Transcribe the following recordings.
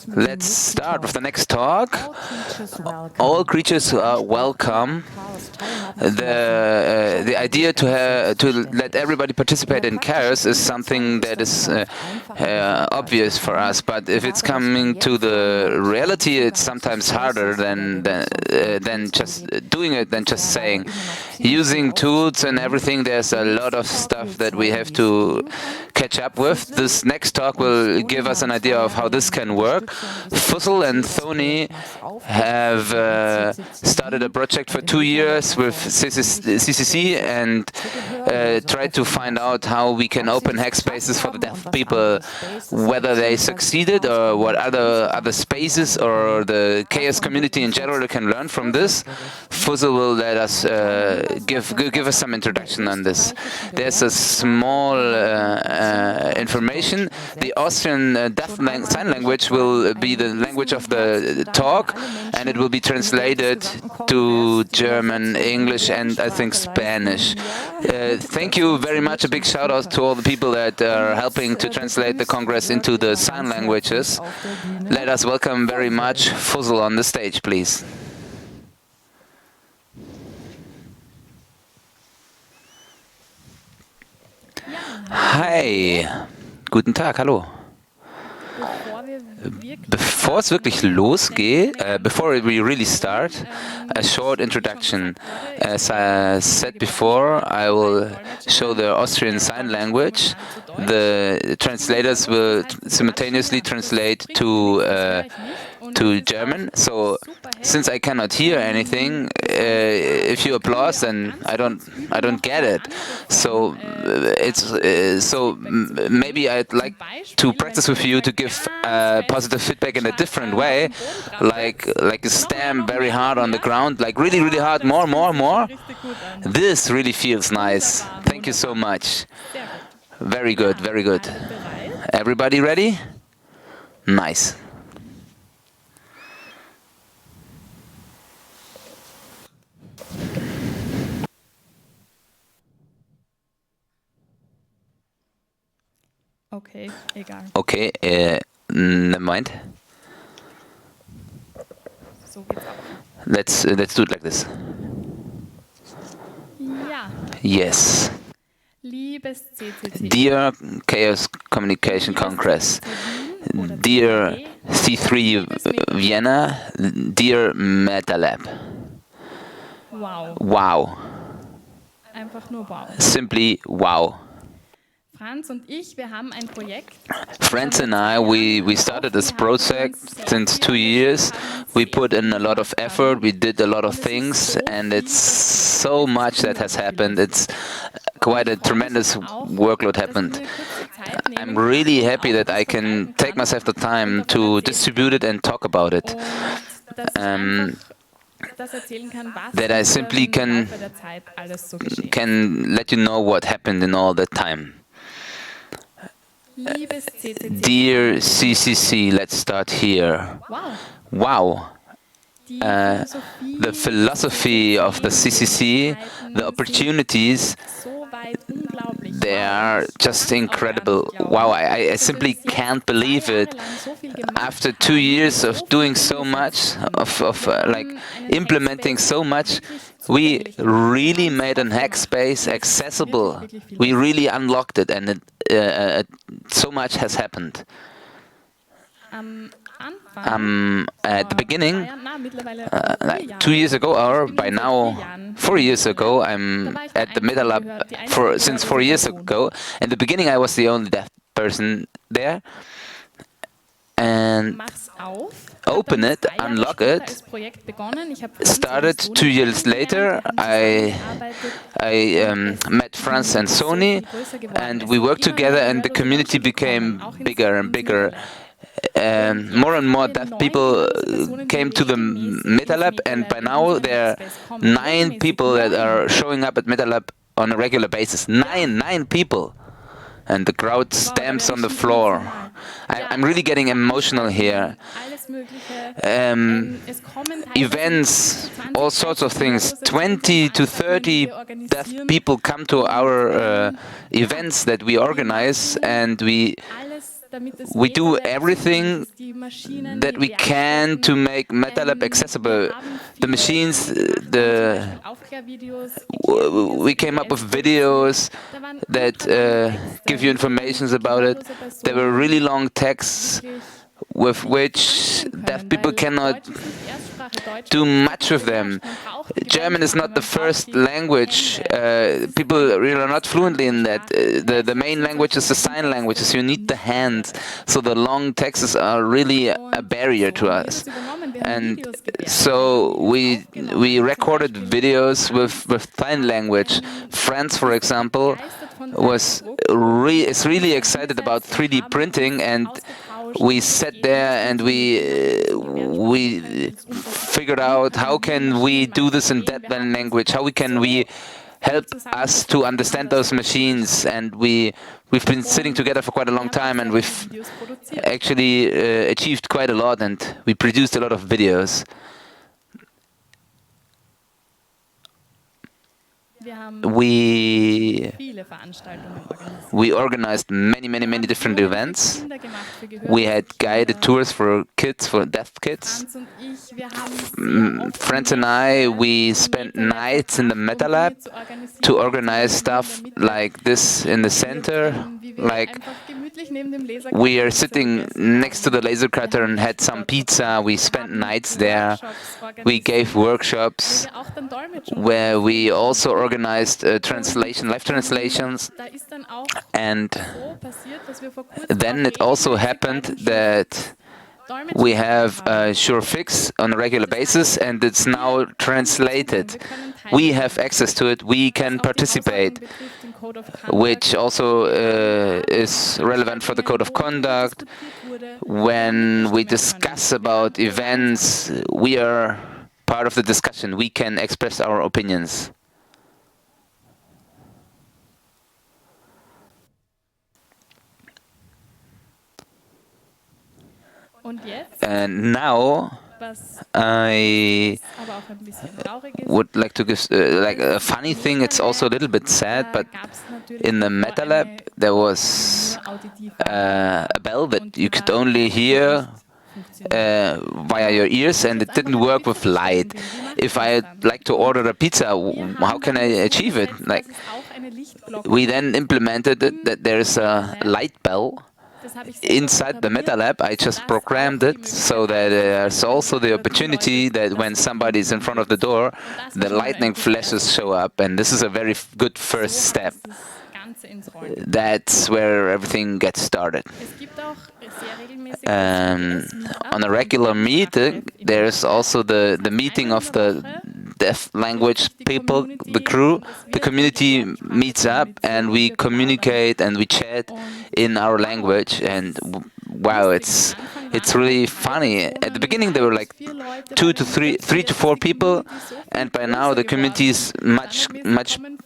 Let's start with the next talk. All creatures are welcome. The idea to let everybody participate in chaos is something that is obvious for us, but if it's coming to the reality, it's sometimes harder than just doing it, than just saying. Using tools and everything, there's a lot of stuff that we have to catch up with. This next talk will give us an idea of how this can work. Fussel and Thony have started a project for 2 years with CCC and tried to find out how we can open Hackspaces for the deaf people, whether they succeeded or what other spaces or the chaos community in general can learn from this. Fussel will let us give us some introduction on this. There's a small information. The Austrian deaf sign language will be the language of the talk, and it will be translated to German, English, and I think Spanish. Thank you very much. A big shout out to all the people that are helping to translate the Congress into the sign languages. Let us welcome very much Fussel on the stage, please. Hi, guten Tag, hallo. Bevor es wirklich losgeht, before we really start, a short introduction. As I said before, I will show the Austrian Sign Language. The translators will simultaneously translate to German. So, since I cannot hear anything, if you applause, then I don't get it. So maybe I'd like to practice with you to give positive feedback in a different way, like a stamp very hard on the ground, like really hard, more. This really feels nice. Thank you so much. Very good. Everybody ready? Nice. Okay, egal. Okay, never mind. So geht's ab. Let's do it like this. Ja. Yes. Liebes CCC. Dear Chaos Communication Congress, dear C3 Vienna, dear Metalab. Wow. Wow. Einfach nur wow. Simply wow. Franz und ich, wir haben ein Projekt. Friends and I, we started this project since 2 years. We put in a lot of effort, we did a lot of things, and it's so much that has happened. It's quite a tremendous workload happened. I'm really happy that I can take myself the time to distribute it and talk about it. That I simply can let you know what happened in all that time. Dear CCC, let's start here. Wow. The philosophy of the CCC, the opportunities, they are just incredible. Wow, I simply can't believe it. After 2 years of doing so much, of implementing so much, we really made an Hackspace accessible. We really unlocked it, and so much has happened. At the beginning, 2 years ago, or by now 4 years ago, I'm at the Metalab since 4 years ago. In the beginning, I was the only deaf person there. And open it, unlock it. Started 2 years later. I met Franz and Sony, and we worked together, and the community became bigger and bigger. More and more deaf people came to the Metalab, and by now there are 9 people that are showing up at Metalab on a regular basis. Nine people. And the crowd stamps on the floor. I'm really getting emotional here. Events, all sorts of things. 20 to 30 deaf people come to our events that we organize, and we we do everything that we can to make Metalab accessible. The machines, we came up with videos that give you information about it. There were really long texts with which deaf people cannot do much with them. German is not the first language. People really are not fluently in that. The main language is the sign languages. You need the hands. So the long texts are really a barrier to us. And so we recorded videos with sign language. France, for example, is really excited about 3D printing, and we sat there and we figured out how can we do this in that language, how can we help us to understand those machines, and we've been sitting together for quite a long time, and we've actually achieved quite a lot, and we produced a lot of videos. We organized many different events. We had guided tours for kids, for deaf kids. Friends and I, we spent nights in the Metalab to organize stuff like this in the center. Like, we are sitting next to the laser cutter and had some pizza. We spent nights there. We gave workshops where we also organized live translations. And then it also happened that we have a sure fix on a regular basis, and it's now translated. We have access to it, we can participate, which also is relevant for the code of conduct. When we discuss about events, we are part of the discussion, we can express our opinions. And now I would like to give like a funny thing. It's also a little bit sad, but in the Metalab there was a bell that you could only hear via your ears, and it didn't work with light. If I'd like to order a pizza, how can I achieve it? Like, we then implemented it that there is a light bell inside the Metalab. I just programmed it so that there's also the opportunity that when somebody is in front of the door, the lightning flashes show up, and this is a very good first step. That's where everything gets started. On a regular meeting, there's also the meeting of the deaf language people, the crew. The community meets up and we communicate and we chat in our language, and wow, it's really funny. At the beginning there were like 3 to 4 people, and by now the community is much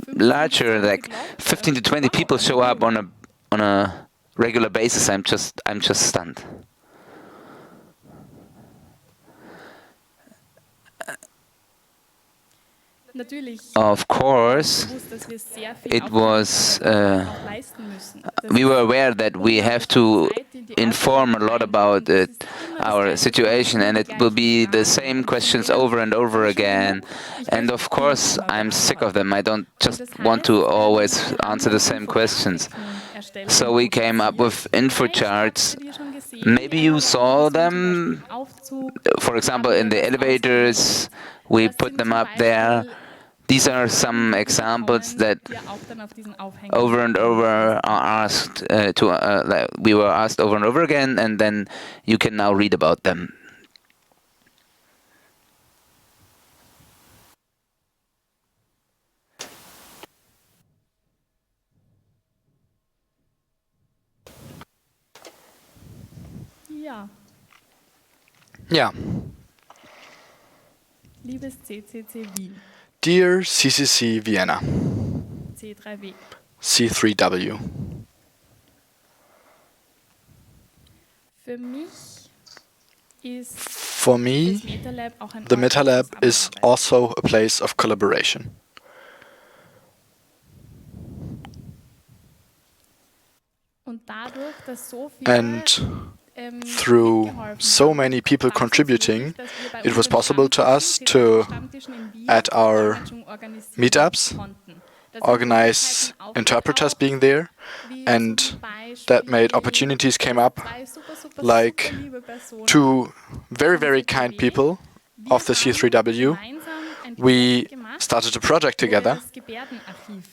larger. Like 15 to 20 people show up on a regular basis. I'm just stunned. Of course, it was. We were aware that we have to inform a lot about our situation, and it will be the same questions over and over again. And of course, I'm sick of them. I don't just want to always answer the same questions. So we came up with info charts. Maybe you saw them. For example, in the elevators, we put them up there. These are some examples that over and over are asked we were asked over and over again, and then you can now read about them. Ja. Liebes CCC Wien. Dear CCC Vienna. C3W. C3W. For me, the Metalab is also a place of collaboration. And through so many people contributing, it was possible to us to, at our meetups, organize interpreters being there, and that made opportunities came up, like two very, very kind people of the C3W. We started a project together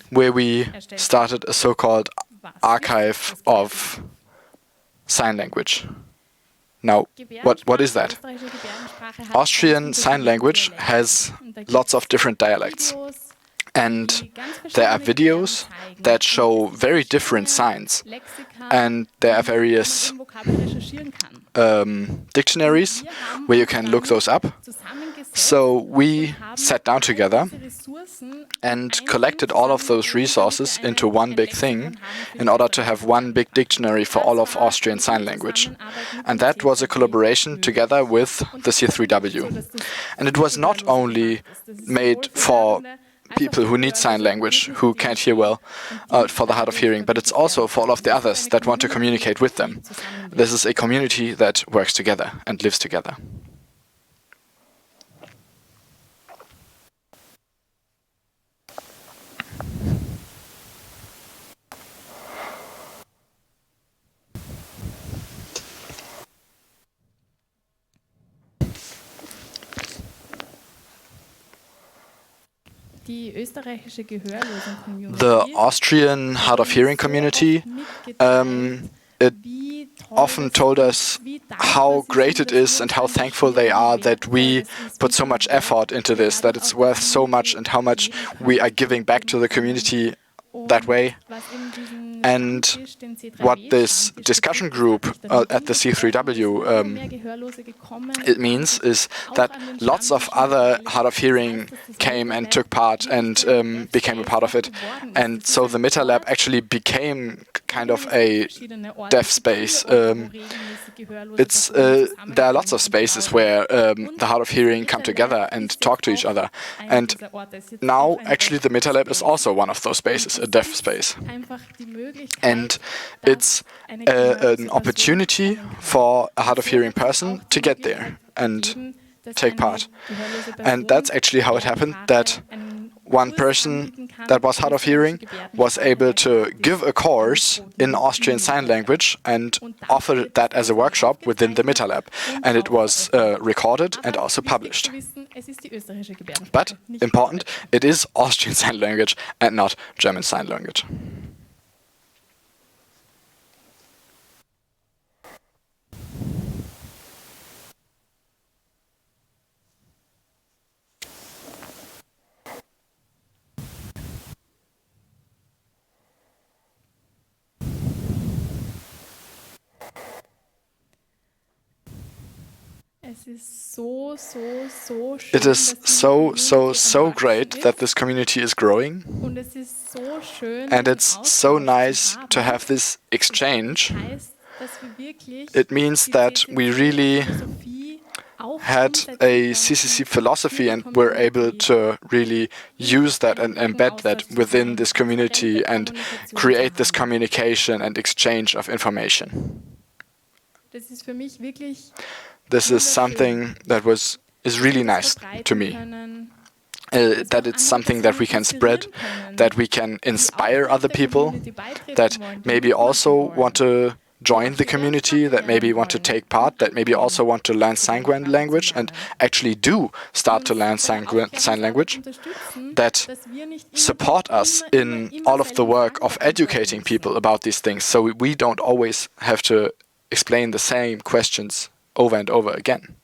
where we started a so-called archive of sign language. Now, what is that? Austrian Sign Language has lots of different dialects. And there are videos that show very different signs. And there are various dictionaries where you can look those up. So we sat down together and collected all of those resources into one big thing in order to have one big dictionary for all of Austrian Sign Language. And that was a collaboration together with the C3W. And it was not only made for people who need sign language, who can't hear well, for the hard of hearing, but it's also for all of the others that want to communicate with them. This is a community that works together and lives together. The Austrian hard of hearing community, it often told us how great it is and how thankful they are that we put so much effort into this, that it's worth so much and how much we are giving back to the community that way. And what this discussion group at the C3W it means is that lots of other hard of hearing came and took part and became a part of it. And so the Metalab actually became kind of a deaf space. There are lots of spaces where the hard of hearing come together and talk to each other. And now actually the Metalab is also one of those spaces, a deaf space. And it's an opportunity for a hard of hearing person to get there and take part. And that's actually how it happened, that one person that was hard of hearing was able to give a course in Austrian Sign Language and offer that as a workshop within the Metalab. And it was recorded and also published. But, important, it is Austrian Sign Language and not German Sign Language. It is so great that this community is growing. And it's so nice to have this exchange. It means that we really had a CCC philosophy and were able to really use that and embed that within this community and create this communication and exchange of information. This is something that is really nice to me. That it's something that we can spread, that we can inspire other people, that maybe also want to join the community, that maybe want to take part, that maybe also want to learn sign language and actually do start to learn sign language, that support us in all of the work of educating people about these things, so we don't always have to explain the same questions over and over again.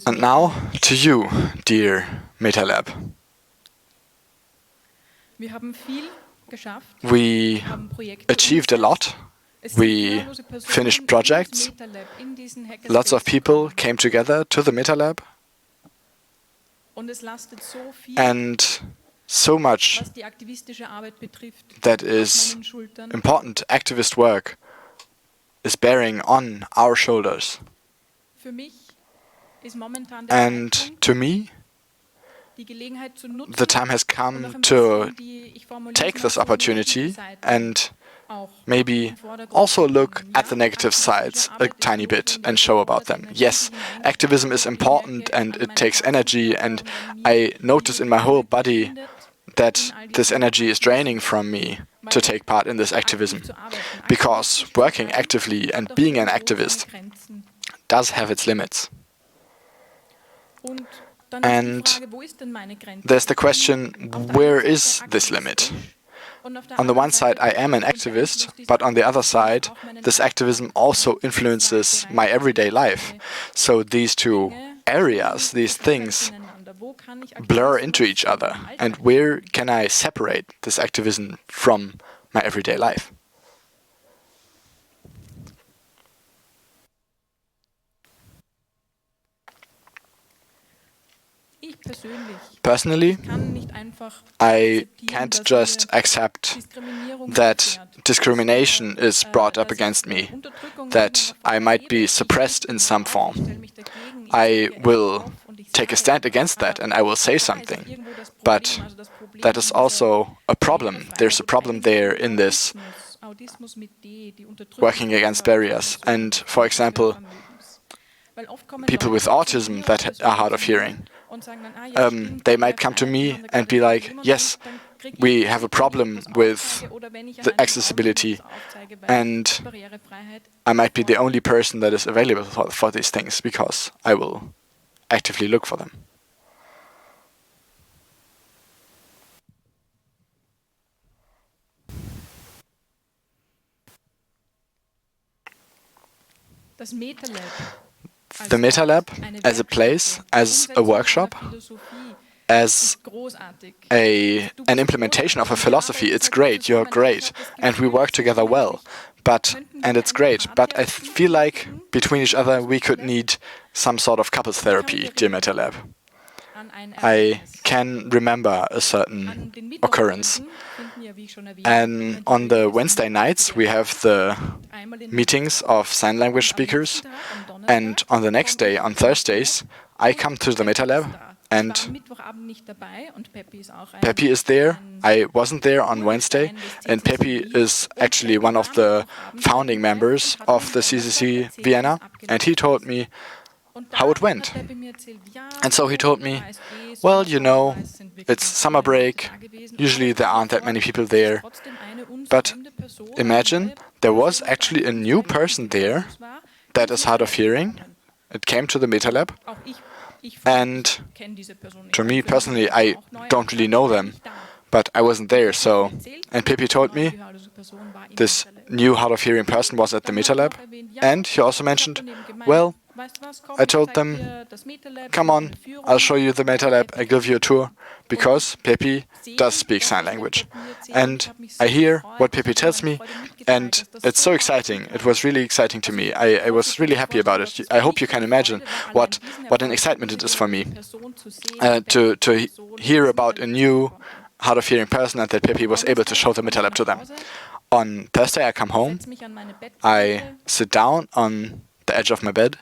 And now to you, dear Metalab. We achieved a lot. We finished projects. Lots of people came together to the Metalab, and so much that is important activist work is bearing on our shoulders. And to me, the time has come to take this opportunity and maybe also look at the negative sides a tiny bit and show about them. Yes, activism is important and it takes energy, and I notice in my whole body that this energy is draining from me to take part in this activism, because working actively and being an activist does have its limits. And there's the question, where is this limit? On the one side, I am an activist, but on the other side, this activism also influences my everyday life. So these two areas, these things, blur into each other. And where can I separate this activism from my everyday life? Personally, I can't just accept that discrimination is brought up against me, that I might be suppressed in some form. I will take a stand against that and I will say something. But that is also a problem. There's a problem there in this working against barriers. And for example, people with autism that are hard of hearing, they might come to me and be like, yes, we have a problem with the accessibility, and I might be the only person that is available for these things because I will actively look for them. The Metalab as a place, as a workshop, as an implementation of a philosophy, it's great, you're great, and we work together well, and it's great, but I feel like between each other we could need some sort of couples therapy, dear Metalab. I can remember a certain occurrence. And on the Wednesday nights we have the meetings of sign language speakers, and on the next day, on Thursdays, I come to the Metalab and Pepi is there. I wasn't there on Wednesday, and Pepi is actually one of the founding members of the CCC Vienna, and he told me how it went. And so he told me, well, you know, it's summer break, usually there aren't that many people there, but imagine there was actually a new person there that is hard of hearing. It came to the Metalab, and to me personally, I don't really know them, but I wasn't there, so... And Pippi told me this new hard of hearing person was at the Metalab, and he also mentioned, well, I told them, come on, I'll show you the Metalab, I'll give you a tour, because Pippi does speak sign language. And I hear what Pippi tells me, and it's so exciting. It was really exciting to me. I was really happy about it. I hope you can imagine what an excitement it is for me to hear about a new hard of hearing person and that Pippi was able to show the Metalab to them. On Thursday I come home, I sit down on the edge of my bed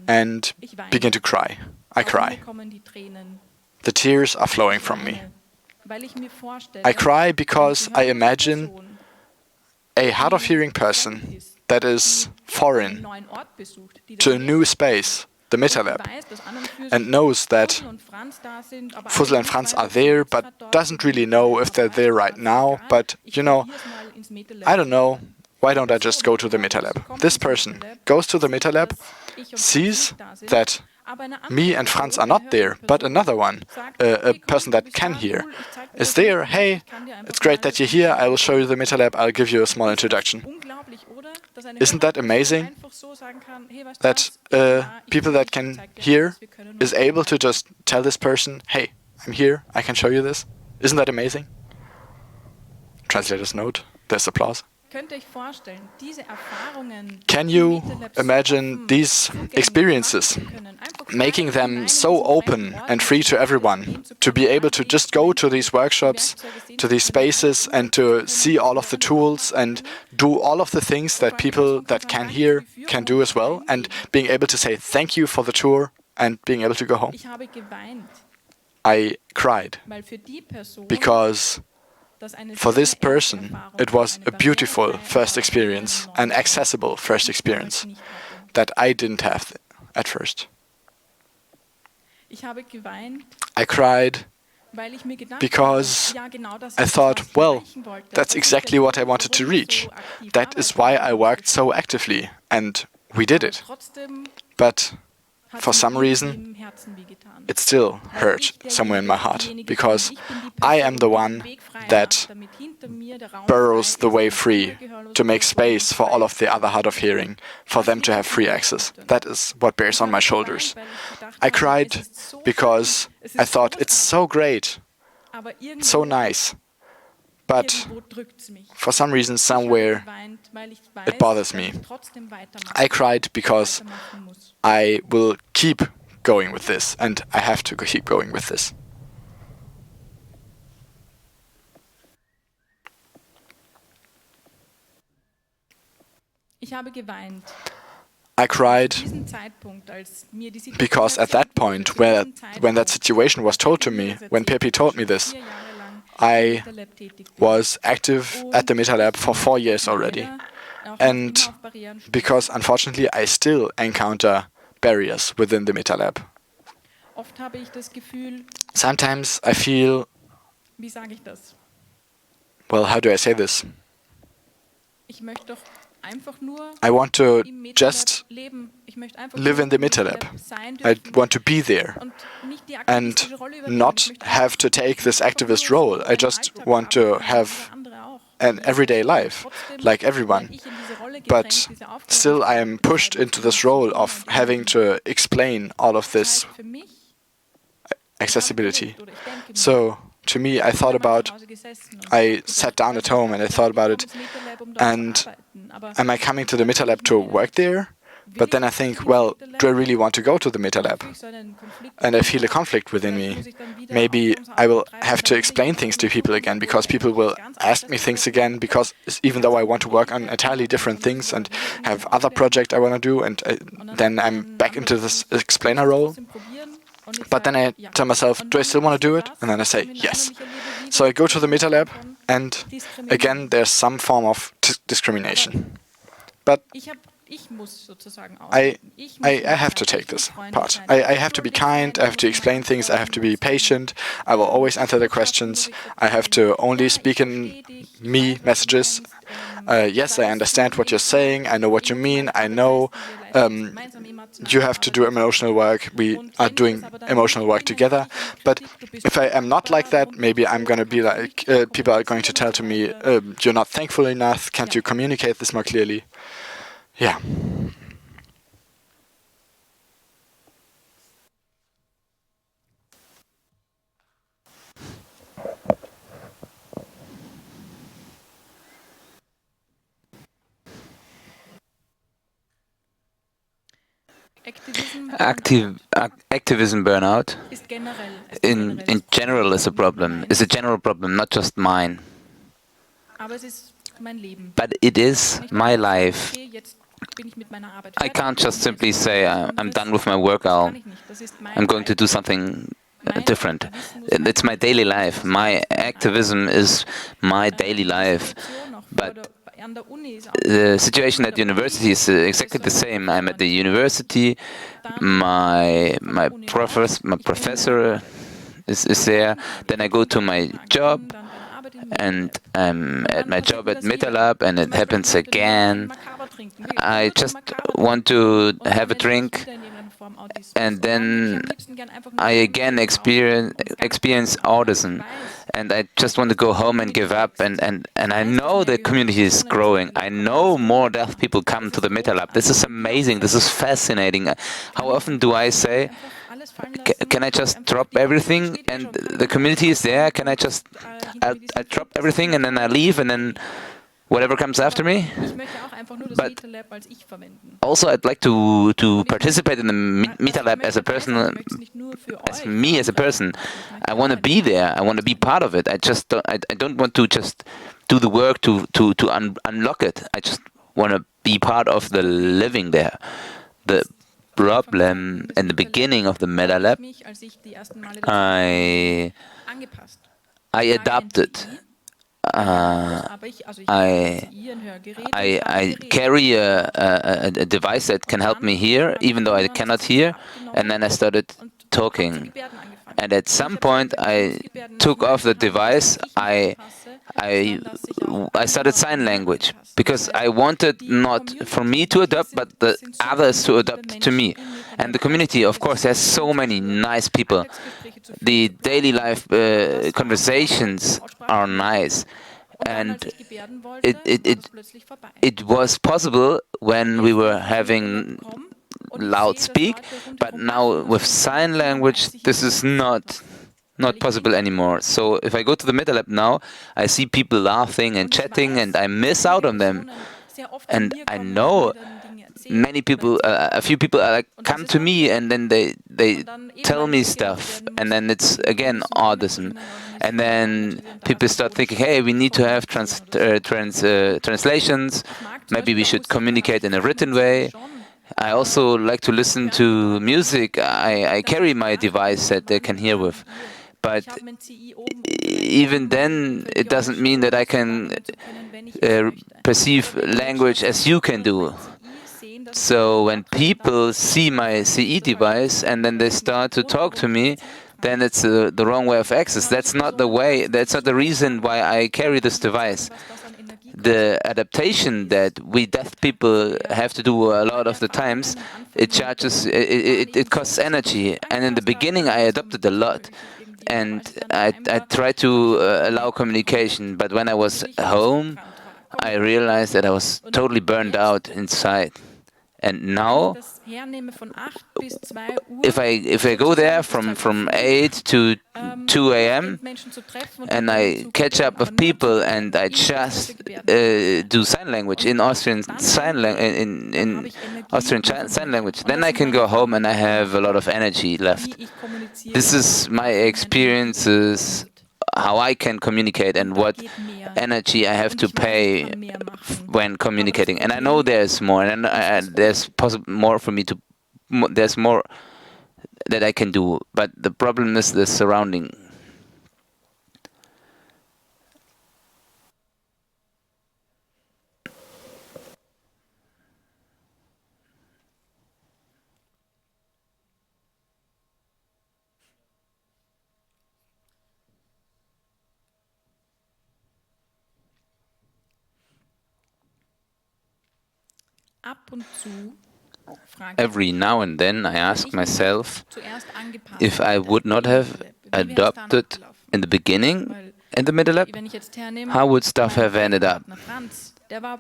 and begin to cry. I cry. The tears are flowing from me. I cry because I imagine a hard of hearing person that is foreign to a new space, the Metalab, and knows that Fussel and Franz are there, but doesn't really know if they're there right now. But, you know, I don't know. Why don't I just go to the Metalab? This person goes to the Metalab, sees that me and Franz are not there, but another one, a person that can hear, is there. Hey, it's great that you're here. I will show you the Metalab. I'll give you a small introduction. Isn't that amazing? That people that can hear is able to just tell this person, hey, I'm here. I can show you this. Isn't that amazing? Translator's note. There's applause. Könnt ihr euch vorstellen, diese Erfahrungen, Can you imagine these experiences, making them so open and free to everyone, to be able to just go to these workshops, to these spaces, and to see all of the tools and do all of the things that people that can hear can do as well, and being able to say thank you for the tour and being able to go home? Ich habe geweint, I cried weil für die Person because das eine for this sehr erste person Erfahrung it was war, a eine beautiful barrierefreie first Erfahrung, experience, die an accessible first ich experience nicht hatte. that I didn't have at first. Ich habe geweint, I cried weil ich mir gedacht because habe, ja, genau das I ist, thought, was ich well, erreichen wollte. that's Das ist exactly der what I Grund, wanted to warum ich reach. so aktiv That is arbeite. why I worked so actively, and we did it. Trotzdem But hat for mir some irgendwie reason, im Herzen wehgetan. it still hurt somewhere in my heart, because I am the one that burrows the way free to make space for all of the other hard of hearing, for them to have free access. That is what bears on my shoulders. I cried because I thought it's so great, so nice, but for some reason somewhere it bothers me. I cried because I will keep going with this, and I have to keep going with this. Ich habe geweint. I cried Diesen Zeitpunkt, als mir die because at that point, when that situation was told to me, when Pepi told me this, 4 Jahre lang I Metalab tätig bin. was active at the Metalab for 4 years already. Auch And immer auf Barrieren stoße. because unfortunately I still encounter barriers within the Metalab. Oft habe ich das Gefühl, Sometimes I feel, wie sage ich das? well, how do I say this? Ich möchte doch einfach nur I want to im Metalab just leben. Ich möchte einfach live nur in the im Metalab. sein I dürfen want to be there und nicht die and aktivistische Rolle übernehmen. not Ich möchte have to take this activist role. I just want to have andere auch. an everyday life, like everyone. Ich in diese Rolle But gedrängt, diese Aufgabe still I am pushed into this role of having to explain all of this für mich accessibility. oder ich denke mir, So to me, I thought about, zu Hause gesessen und I sat down at home and I thought about it, ins Metalab, um dort and zu arbeiten. Aber am I coming to the Metalab to work there? But then I think, well, do I really want to go to the Metalab? so einen Konflikt, And I feel a conflict within me. muss ich dann wieder Maybe Aufklärungsarbeit I will betreiben, have to damit explain ich things to people again, because people will ask me things again, because even though I want to work on entirely different things and have other projects I want to do, and then I'm back into this explainer role. trotzdem probieren und ich But then I sage, ja. tell myself, do I still want to do it? And then I say, yes. So I go to the Metalab, and again, there's some form of discrimination. But Ich muss sozusagen I aushalten. Ich muss have to sein. take Ich muss this freundlich part. sein. I have to be kind, I have to explain things, I have to be patient, I will always answer the questions, I have to only speak in me messages. Yes, I understand what you're saying, I know what you mean, I know you have to do emotional work, we are doing emotional work together. But if I am not like that, maybe I'm going to be like, people are going to tell to me, you're not thankful enough, can't you communicate this more clearly? Yeah. Activism burnout ist generell, in general is a problem. Is a general problem, not just mine. aber es ist mein Leben. But it is my life. Okay, jetzt bin ich mit meiner Arbeit I fertig. can't just simply say I'm done with my work. Kann ich nicht. Das ist mein I'm going to do Alltag. something different. It's my daily life. My activism is my daily life. But An der Uni ist auch the situation at university is exactly the same. I'm at the university. My professor is there. Then I go to my job, dann bei der Arbeit in and I'm at my job at Metalab, and it happens again. Makaber trinken. I just want to have a drink, and then I again experience autism, and I just want to go home and give up. And I know the community is growing. I know more deaf people come to the Metalab. This is amazing. This is fascinating. How often do I say, can I just drop everything and the community is there? Can I just I drop everything and then I leave, and then whatever comes after me. Ich möchte auch einfach nur das But Metalab als ich verwenden. Also, I'd like to participate in the Metalab as a person, as me as a person. I want to be there. I want to be part of it. I don't want to just do the work to unlock it. I just want to be part of the living there. The problem in the beginning of the Metalab, I adapted. I carry a device that can help me hear, even though I cannot hear, and then I started talking. And at some point, I took off the device. I started sign language because I wanted not for me to adopt, but the others to adopt to me. And the community, of course, has so many nice people. The daily life conversations are nice. And it was possible when we were having loud speak, but now with sign language, this is not possible anymore. So if I go to the Metalab now, I see people laughing and chatting, and I miss out on them. And I know many people, a few people come to me, and then they tell me stuff, and then it's again autism. And then people start thinking, hey, we need to have translations. Maybe we should communicate in a written way. I also like to listen to music. I carry my device that they can hear with. But even then, it doesn't mean that I can perceive language as you can do. So when people see my CE device and then they start to talk to me, then it's the wrong way of access. That's not the way. That's not the reason why I carry this device. The adaptation that we deaf people have to do a lot of the times, it costs energy. And in the beginning, I adopted a lot, and I tried to allow communication. But when I was home, I realized that I was totally burned out inside. And now, if I go there from 8 to 2 a.m. and I catch up with people and I just do sign language in Austrian sign language, then I can go home and I have a lot of energy left. This is my experiences, how I can communicate and what energy I have to pay when communicating. And I know there's more, and there's more for me to. There's more that I can do, but the problem is the surrounding. Every now and then I ask myself if I would not have adopted in the beginning in the Metalab, how would stuff have ended up?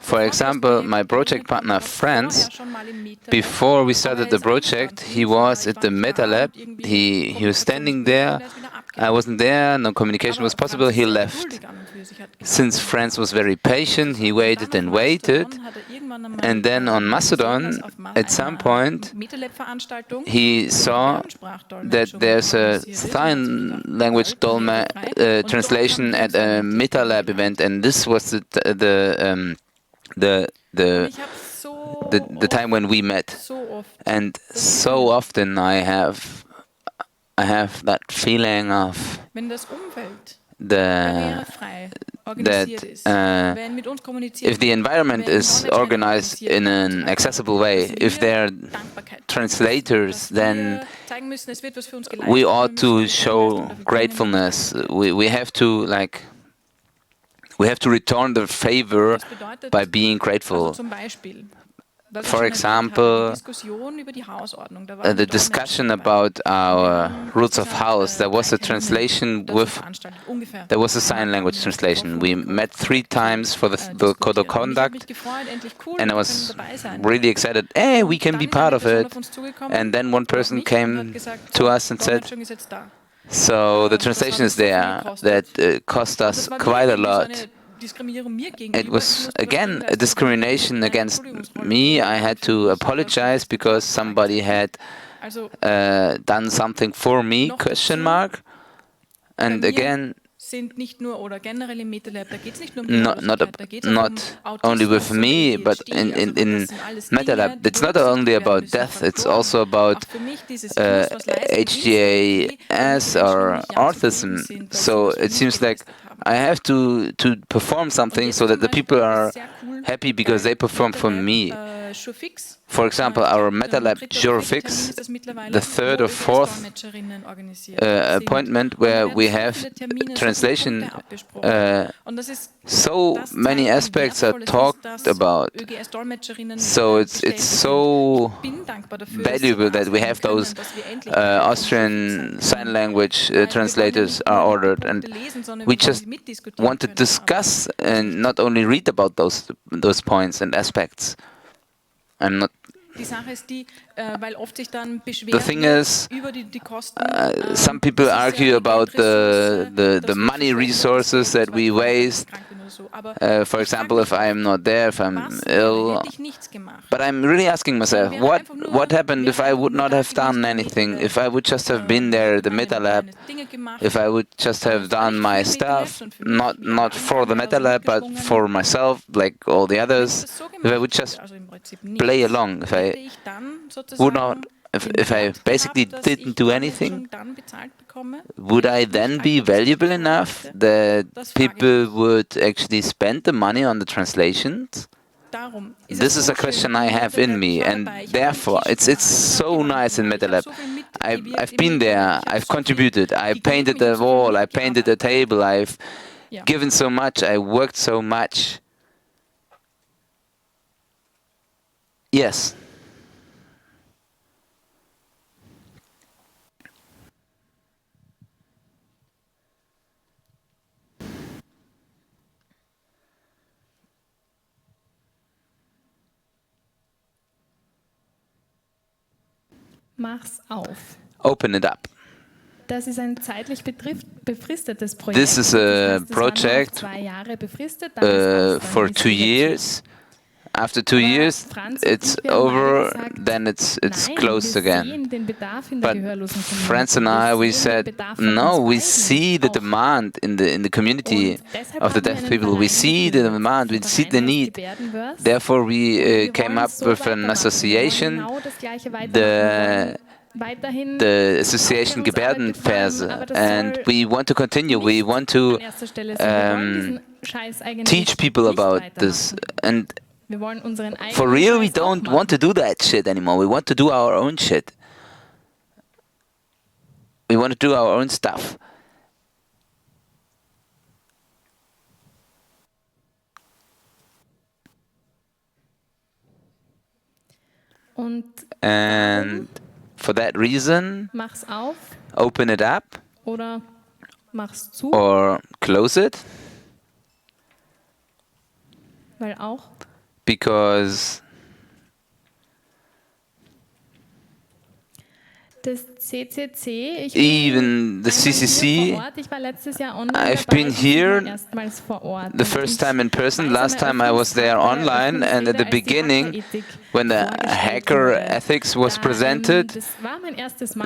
For example, my project partner Franz, before we started the project, he was at the Metalab, he was standing there, I wasn't there, no communication was possible, he left. Since Franz was very patient, he waited and waited, and then on Mastodon, at some point, he saw that there's a sign language translation at a Metalab event, and this was the time when we met. And so often I have that feeling of that if the environment is organized in an accessible way, if there are translators, then we ought to show gratefulness. We have to return the favor by being grateful. For example, the discussion about our rules of house, there was a translation there was a sign language translation. We met 3 times for the code of conduct, and I was really excited, hey, we can be part of it. And then one person came to us and said, so the translation is there, that cost us quite a lot. it was again a discrimination against me. I had to apologize because somebody had done something for me, question mark. And again, not only with me, but in Metalab, it's not only about death, it's also about HGAS or autism. So it seems like I have to perform something so that the people are happy because they perform for me. For example, our Metalab Jurfix, the third or fourth appointment where we have translation, so many aspects are talked about. So it's so valuable that we have those Austrian Sign Language translators are ordered, and we just want to discuss and not only read about those points and aspects. I'm not. The thing is, some people argue about the money resources that we waste. For example, if I am not there, if I'm ill. But I'm really asking myself, what happened if I would not have done anything? If I would just have been there at the Metalab, if I would just have done my stuff, not for the Metalab, but for myself, like all the others, if I would just play along, if I would not, if I basically didn't do anything, would I then be valuable enough that people would actually spend the money on the translations? This is a question I have in me, and therefore it's so nice in Metalab. I've been there, I've contributed, I painted the wall, I painted the table, I've given so much, I worked so much. Yes. Mach's auf. Open it up. Das ist ein zeitlich befristetes Projekt. This is a project for 2 years. After 2 years, it's over, then it's closed again. But Franz and I, we said, no, we see the demand in the community of the deaf people. We see the demand, we see the need. Therefore, we came up with an association, the Association Gebärdensprache, and we want to continue. We want to teach people about this. And for real, we don't want to do that shit anymore. We want to do our own shit. We want to do our own stuff. And for that reason, open it up or close it. Because even the CCC, I've been here the first time in person, last time I was there online, and at the beginning, when the hacker ethics was presented,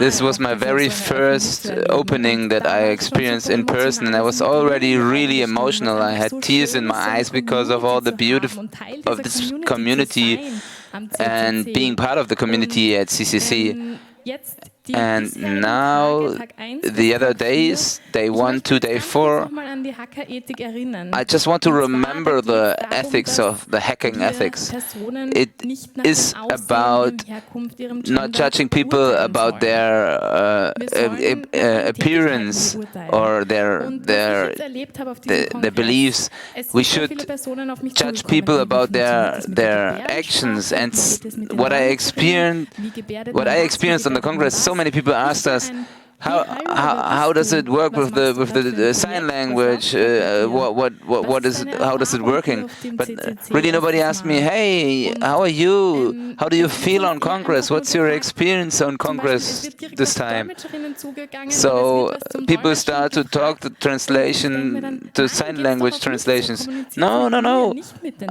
this was my very first opening that I experienced in person, and I was already really emotional. I had tears in my eyes because of all the beauty of this community and being part of the community at CCC. And now, the other days, day 1 to day 4, I just want to remember the ethics of the hacking ethics. It is about not judging people about their appearance or their beliefs. We should judge people about their actions. And what I experienced on the Congress, so many people asked us, how does it work with the sign language? How does it working? But really nobody asked me, hey, how are you? How do you feel on Congress? What's your experience on Congress this time? So people start to talk to translation, to sign language translations. No.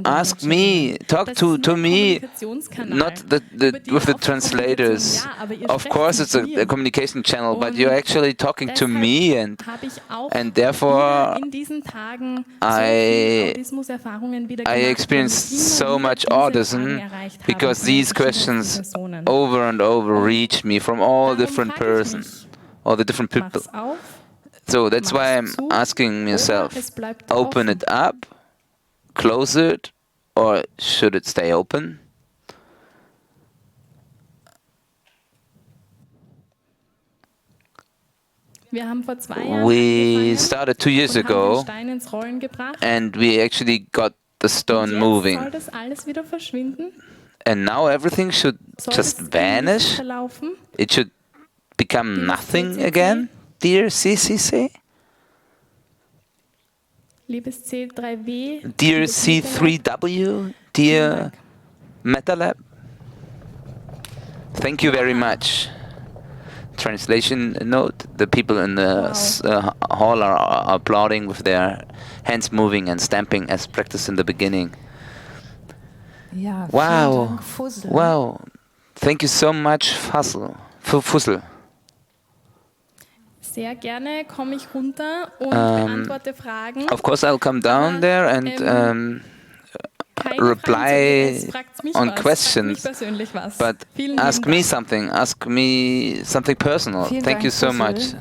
Ask me, talk to me, not with the translators. Of course, it's a communication channel, but you're actually talking to me, and therefore I experienced so much autism because these questions over and over reach me from all different persons, all the different people. So that's why I'm asking myself, open it up, close it, or should it stay open? We started 2 years ago, and we actually got the stone moving. And now everything should just vanish? It should become nothing again, dear CCC? Dear C3W, dear Metalab, thank you very much. Translation note, the people in the hall are applauding with their hands moving and stamping as practiced in the beginning. Wow, wow, thank you so much, Fussel. Sehr gerne komme ich runter und beantworte Fragen. Of course, I'll come down there and reply on questions, but ask me something personal. Thank you so much.